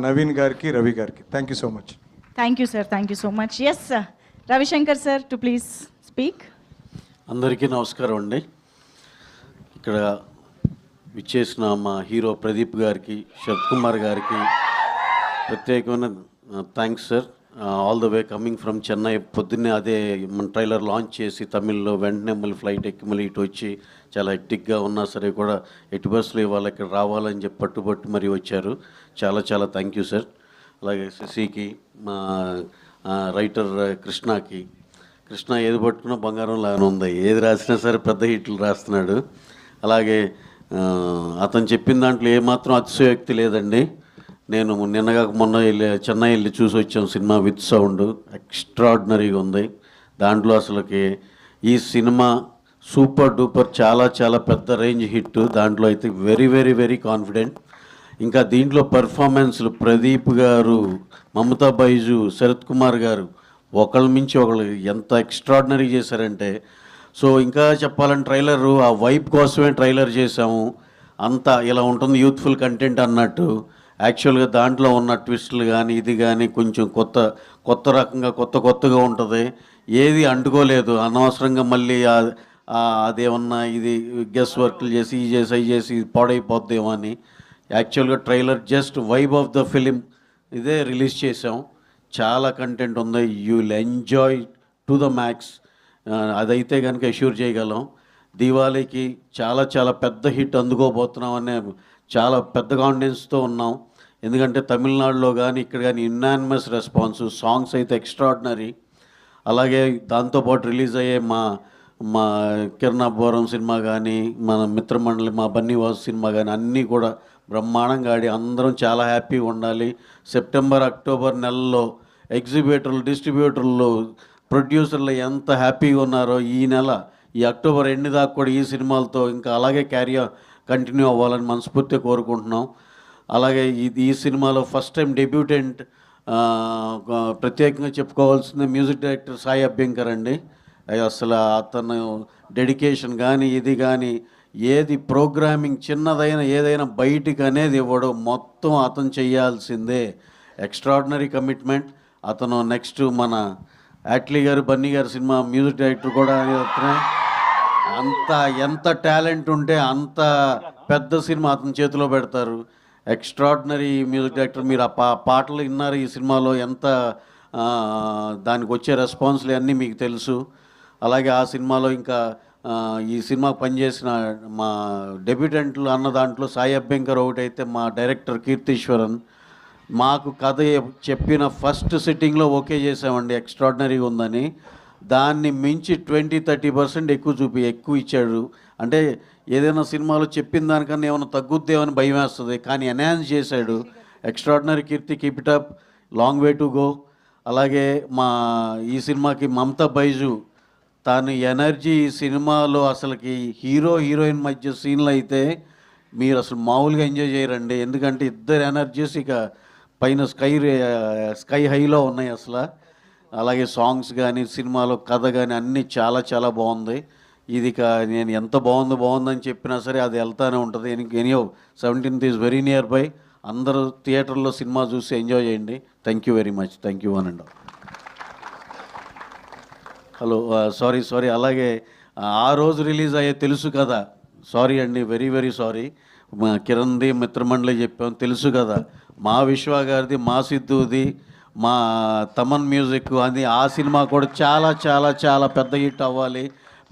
నవీన్ గారికి, రవి గారికి. Thank you so much. Thank you sir, thank you so much. S Ravishankar sir to please speak. అందరికీ నమస్కారం అండి. ఇక్కడ విచ్చేసిన మా హీరో ప్రదీప్ గారికి, శరత్ కుమార్ గారికి ప్రత్యేకమైన thanks sir. All the way coming from Chennai. పొద్దున్నే అదే మన ట్రైలర్ లాంచ్ చేసి తమిళ్లో వెంటనే మళ్ళీ ఫ్లైట్ ఎక్కి మళ్ళీ ఇటు వచ్చి చాలా హెక్టిక్గా ఉన్నా సరే కూడా ఎటు బస్సులో ఇవాళ ఇక్కడ రావాలని చెప్పి పట్టుబట్టి మరీ వచ్చారు. చాలా చాలా థ్యాంక్ యూ సార్. అలాగే శశికి, మా రైటర్ కృష్ణకి. కృష్ణ ఏది పట్టుకున్నా బంగారం లాగానే ఉంది, ఏది రాసినా సరే పెద్ద హిట్లు రాస్తున్నాడు. అలాగే అతను చెప్పిన దాంట్లో ఏమాత్రం అతిశయోక్తి లేదండి. నేను నిన్నగా మొన్న చెన్నై వెళ్ళి చూసి వచ్చాం సినిమా విత్ సౌండ్. ఎక్స్ట్రాడినరీగా ఉంది. దాంట్లో అసలుకి ఈ సినిమా సూపర్ డూపర్ చాలా చాలా పెద్ద రేంజ్ హిట్. దాంట్లో అయితే వెరీ వెరీ వెరీ కాన్ఫిడెంట్. ఇంకా దీంట్లో పర్ఫార్మెన్స్లు ప్రదీప్ గారు, మమతా బైజు, శరత్ కుమార్ గారు ఒకళ్ళ మించి ఒకళ్ళు ఎంత ఎక్స్ట్రాడినరీ చేశారంటే. సో ఇంకా చెప్పాలంటే ట్రైలరు ఆ వైబ్ కోసమే ట్రైలర్ చేసాము. అంతా ఇలా ఉంటుంది యూత్ఫుల్ కంటెంట్ అన్నట్టు. యాక్చువల్గా దాంట్లో ఉన్న ట్విస్టులు కానీ ఇది కానీ కొంచెం కొత్త రకంగా కొత్తగా ఉంటుంది. ఏది అంటుకోలేదు. అనవసరంగా మళ్ళీ అదేమన్నా ఇది గెస్ వర్క్లు చేసి అవి చేసి పాడైపోద్దేమో అని. యాక్చువల్గా trailer just vibe of the film ఇదే రిలీజ్ చేసాం. చాలా కంటెంట్ ఉంది. You will enjoy to the max. అదైతే కనుక అష్యూర్ చేయగలం. దీవాళీకి చాలా చాలా పెద్ద హిట్ అందుకోబోతున్నాం అనే చాలా పెద్ద కాన్ఫిడెన్స్తో ఉన్నాం. ఎందుకంటే తమిళనాడులో కానీ ఇక్కడ కానీ యునానిమస్ రెస్పాన్స్. సాంగ్స్ అయితే ఎక్స్ట్రాడినరీ. అలాగే దాంతోపాటు రిలీజ్ అయ్యే మా కిరణాపురం సినిమా కానీ, మన మిత్రమండలి మా బన్నీవాసు సినిమా కానీ అన్నీ కూడా బ్రహ్మాండంగా ఆడి అందరం చాలా హ్యాపీగా ఉండాలి. సెప్టెంబర్ అక్టోబర్ నెలలో ఎగ్జిబిటర్లు, డిస్ట్రిబ్యూటర్లు, ప్రొడ్యూసర్లు ఎంత హ్యాపీగా ఉన్నారో ఈ అక్టోబర్ ఎండ్ దాకా కూడా ఈ సినిమాలతో ఇంకా అలాగే కంటిన్యూ అవ్వాలని మనస్ఫూర్తిగా కోరుకుంటున్నాం. అలాగే ఈ సినిమాలో ఫస్ట్ టైం డెబ్యూటెంట్ ప్రత్యేకంగా చెప్పుకోవాల్సింది మ్యూజిక్ డైరెక్టర్ సాయి అభ్యంకర్ అండి. అసలు అతను డెడికేషన్ కానీ ఇది కానీ ఏది ప్రోగ్రామింగ్ చిన్నదైనా ఏదైనా బయటికి అనేది ఇవ్వడం మొత్తం అతను చేయాల్సిందే. Extraordinary commitment. అతను నెక్స్ట్ మన యాట్లీ గారు, బన్నీ గారు సినిమా మ్యూజిక్ డైరెక్టర్ కూడా అతనే. ఎంత టాలెంట్ ఉంటే అంత పెద్ద సినిమా అతని చేతిలో పెడతారు. Extraordinary music director. మీరు ఆ పాటలు విన్నారు ఈ సినిమాలో. ఎంత దానికి వచ్చే రెస్పాన్స్లు అన్నీ మీకు తెలుసు. అలాగే ఆ సినిమాలో ఇంకా ఈ సినిమా పనిచేసిన మా డెబ్యూటెంట్లు అన్న దాంట్లో సాయి అభ్యంకర్ ఒకటైతే మా డైరెక్టర్ కీర్తీశ్వరన్. మాకు కథ చెప్పిన ఫస్ట్ సిట్టింగ్లో ఓకే చేసామండి, ఎక్స్ట్రాడినరీగా ఉందని. దాన్ని మించి 20-30% ఎక్కువ ఇచ్చాడు. అంటే ఏదైనా సినిమాలో చెప్పిన దానికన్నా ఏమైనా తగ్గుద్దేమని భయం వేస్తుంది, కానీ ఎన్హాన్స్ చేశాడు. Extraordinary Keerthy, keep it up, long way to go. అలాగే ఈ సినిమాకి మమతా బైజు తను ఎనర్జీ ఈ సినిమాలో అసలుకి హీరోయిన్ మధ్య సీన్లు అయితే మీరు అసలు మామూలుగా ఎంజాయ్ చేయరండి. ఎందుకంటే ఇద్దరు ఎనర్జీస్ ఇక పైన స్కై హైలో ఉన్నాయి అసలు. అలాగే సాంగ్స్ కానీ సినిమాలో కథ కానీ అన్నీ చాలా చాలా బాగుంది. ఇది నేను ఎంత బాగుందని చెప్పినా సరే అది వెళ్తానే ఉంటుంది. Anyhow 17th is very near by. అందరూ థియేటర్లో సినిమా చూసి ఎంజాయ్ చేయండి. Thank you very much. Thank you one and all. Hello, sorry. అలాగే ఆ రోజు రిలీజ్ అయ్యే తెలుసు కదా, సారీ అండి, వెరీ వెరీ సారీ. మా కిరణ్ది, మిత్రమండలి చెప్పాం, తెలుసు కదా. మా విశ్వ గారిది, మా సిద్ధుది, మా తమన్ మ్యూజిక్ అని ఆ సినిమా కూడా చాలా చాలా చాలా పెద్ద హిట్ అవ్వాలి.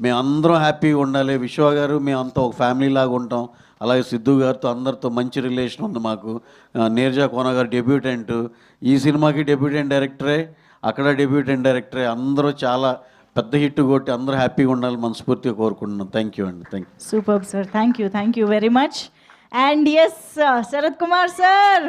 మేమందరం హ్యాపీగా ఉండాలి. విశ్వ గారు మేమంతా ఒక ఫ్యామిలీ లాగా ఉంటాం. అలాగే సిద్ధు గారితో అందరితో మంచి రిలేషన్ ఉంది మాకు. నీరజా కోన గారు డెబ్యూటెంట్. ఈ సినిమాకి డెబ్యూటెంట్ డైరెక్టరే, అక్కడ డెబ్యూటెంట్ డైరెక్టరే. అందరూ చాలా పెద్ద హిట్ కొట్టి అందరూ హ్యాపీగా ఉండాలి మనస్ఫూర్తిగా కోరుకుంటున్నాం. థ్యాంక్ యూ అండి. Thank you. Super sir, thank you very much. And S Sarath Kumar sir.